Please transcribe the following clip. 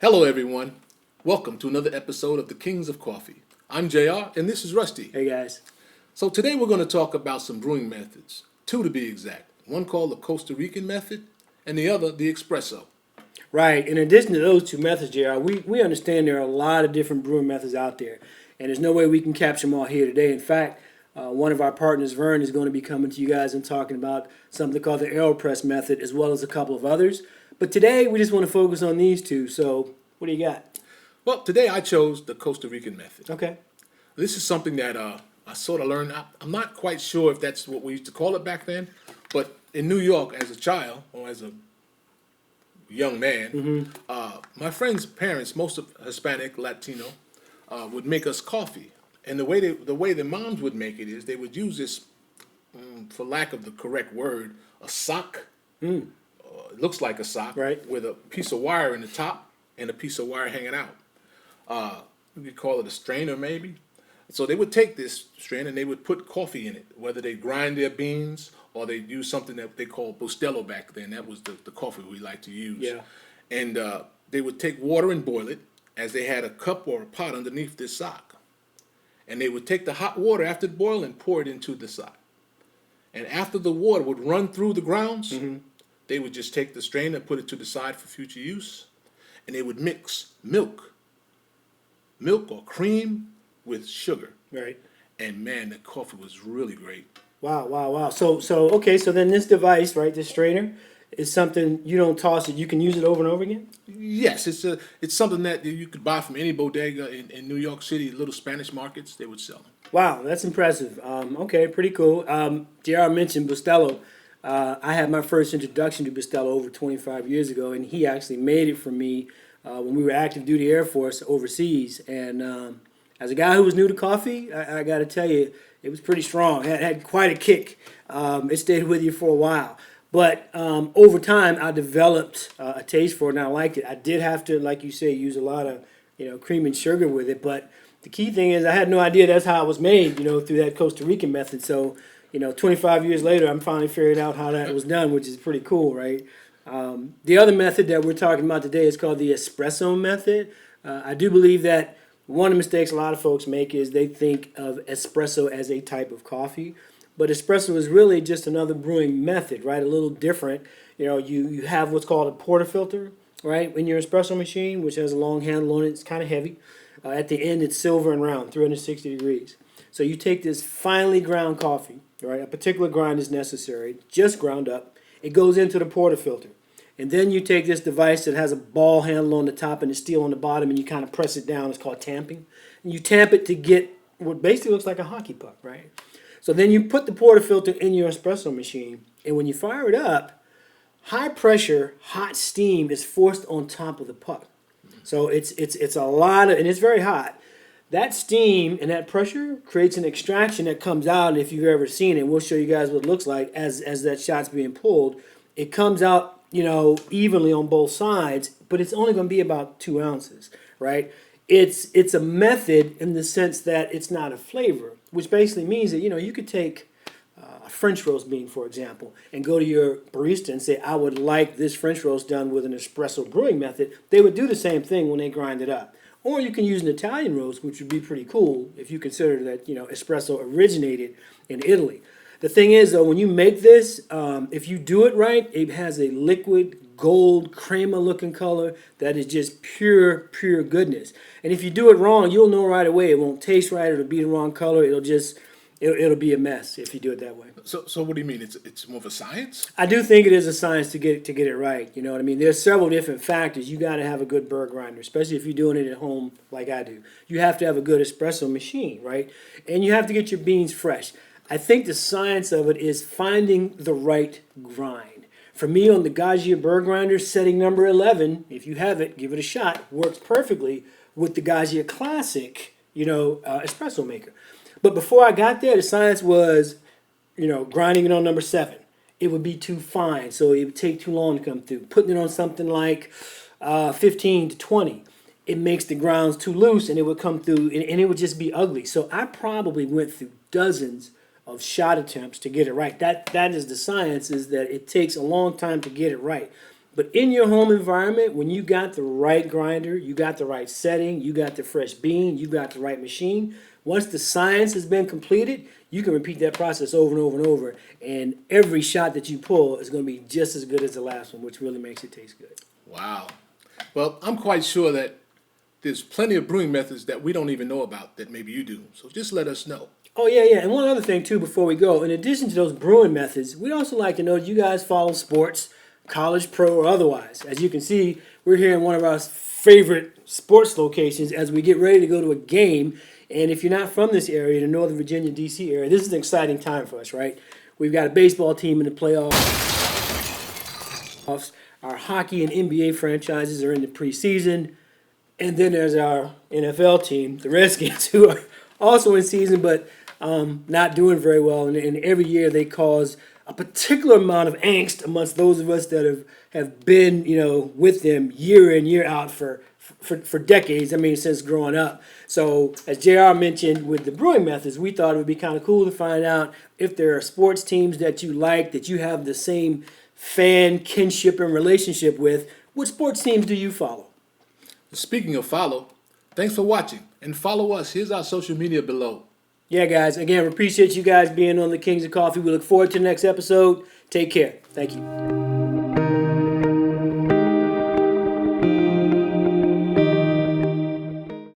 Hello, everyone. Welcome to another episode of the Kings of Coffee. I'm JR, and this is Rusty. Hey guys. So today we're going to talk about some brewing methods, two to be exact. One called the Costa Rican method, and the other the espresso. Right. In addition to those two methods, JR, we understand there are a lot of different brewing methods out there, and there's no way we can capture them all here today. In fact, one of our partners, Vern, is going to be coming to you guys and talking about something called the AeroPress method, as well as a couple of others. But today we just want to focus on these two. So, what do you got? Well, today I chose the Costa Rican method. Okay. This is something that I sort of learned. I'm not quite sure if that's what we used to call it back then, but in New York as a child or as a young man, my friends' parents, most of Hispanic, Latino, would make us coffee. And the way the moms would make it is they would use this, for lack of the correct word, a sock. It looks like a sock, Right. with a piece of wire in the top and a piece of wire hanging out. We could call it a strainer maybe. So they would take this strainer and they would put coffee in it, whether they grind their beans or they use something that they called Bustelo back then. That was the coffee we like to use. Yeah. And they would take water and boil it as they had a cup or a pot underneath this sock. And they would take the hot water after it boiled and pour it into the sock. And after the water would run through the grounds, they would just take the strainer and put it to the side for future use. And they would mix milk or cream with sugar. Right. And man, the coffee was really great. Wow. So okay. So then this device, right, this strainer, is something you don't toss it. You can use it over and over again. Yes, it's something that you could buy from any bodega in New York City, little Spanish markets. They would sell them. Wow, that's impressive. Okay, pretty cool. JR mentioned Bustelo. I had my first introduction to Bustelo over 25 years ago, and he actually made it for me when we were active duty Air Force overseas. And as a guy who was new to coffee, I got to tell you, it was pretty strong. It had quite a kick. It stayed with you for a while. But over time, I developed a taste for it, and I liked it. I did have to, like you say, use a lot of cream and sugar with it. But the key thing is I had no idea that's how it was made, through that Costa Rican method. So 25 years later, I'm finally figuring out how that was done, which is pretty cool, right? The other method that we're talking about today is called the espresso method. I do believe that one of the mistakes a lot of folks make is they think of espresso as a type of coffee. But espresso is really just another brewing method, right? A little different. You have what's called a portafilter, right, in your espresso machine, which has a long handle on it. It's kind of heavy. At the end, it's silver and round, 360 degrees. So you take this finely ground coffee, right? A particular grind is necessary, just ground up. It goes into the portafilter. And then you take this device that has a ball handle on the top and a steel on the bottom, and you kind of press it down. It's called tamping. And you tamp it to get what basically looks like a hockey puck, right? So then you put the portafilter in your espresso machine, and when you fire it up, high pressure, hot steam is forced on top of the puck. So it's a lot of, and it's very hot. That steam and that pressure creates an extraction that comes out, and if you've ever seen it, we'll show you guys what it looks like as that shot's being pulled. It comes out, evenly on both sides, but it's only going to be about 2 ounces, right? It's a method in the sense that it's not a flavor, which basically means that, you could take a French roast bean, for example, and go to your barista and say, I would like this French roast done with an espresso brewing method. They would do the same thing when they grind it up. Or you can use an Italian roast, which would be pretty cool if you consider that, espresso originated in Italy. The thing is, though, when you make this, if you do it right, it has a liquid gold crema-looking color that is just pure goodness. And if you do it wrong, you'll know right away. It won't taste right. It'll be the wrong color. It'll be a mess if you do it that way. So what do you mean? It's more of a science? I do think it is a science to get it right. You know what I mean? There's several different factors. You got to have a good burr grinder, especially if you're doing it at home like I do. You have to have a good espresso machine, right? And you have to get your beans fresh. I think the science of it is finding the right grind. For me, on the Gaggia burr grinder, setting number 11, if you have it, give it a shot, works perfectly with the Gaggia Classic, espresso maker. But before I got there, the science was, grinding it on number 7. It would be too fine, so it would take too long to come through. Putting it on something like 15 to 20, it makes the grounds too loose, and it would come through, and it would just be ugly. So I probably went through dozens of shot attempts to get it right. That is the science, is that it takes a long time to get it right. But in your home environment, when you got the right grinder, you got the right setting, you got the fresh bean, you got the right machine, once the science has been completed, you can repeat that process over and over and over. And every shot that you pull is going to be just as good as the last one, which really makes it taste good. Wow. Well, I'm quite sure that there's plenty of brewing methods that we don't even know about that maybe you do. So just let us know. Oh, yeah. And one other thing, too, before we go. In addition to those brewing methods, we'd also like to know that you guys follow sports, college, pro, or otherwise. As you can see, we're here in one of our favorite sports locations as we get ready to go to a game. And if you're not from this area, the Northern Virginia, D.C. area, this is an exciting time for us, right? We've got a baseball team in the playoffs. Our hockey and NBA franchises are in the preseason. And then there's our NFL team, the Redskins, who are also in season, but not doing very well. And every year they cause a particular amount of angst amongst those of us that have been, with them year in, year out for decades. I mean, since growing up. So as JR mentioned with the brewing methods, we thought it would be kind of cool to find out if there are sports teams that you like, that you have the same fan kinship and relationship with. What sports teams do you follow? Speaking of follow, thanks for watching. And follow us. Here's our social media below. Yeah, guys. Again, we appreciate you guys being on the Kings of Coffee. We look forward to the next episode. Take care. Thank you.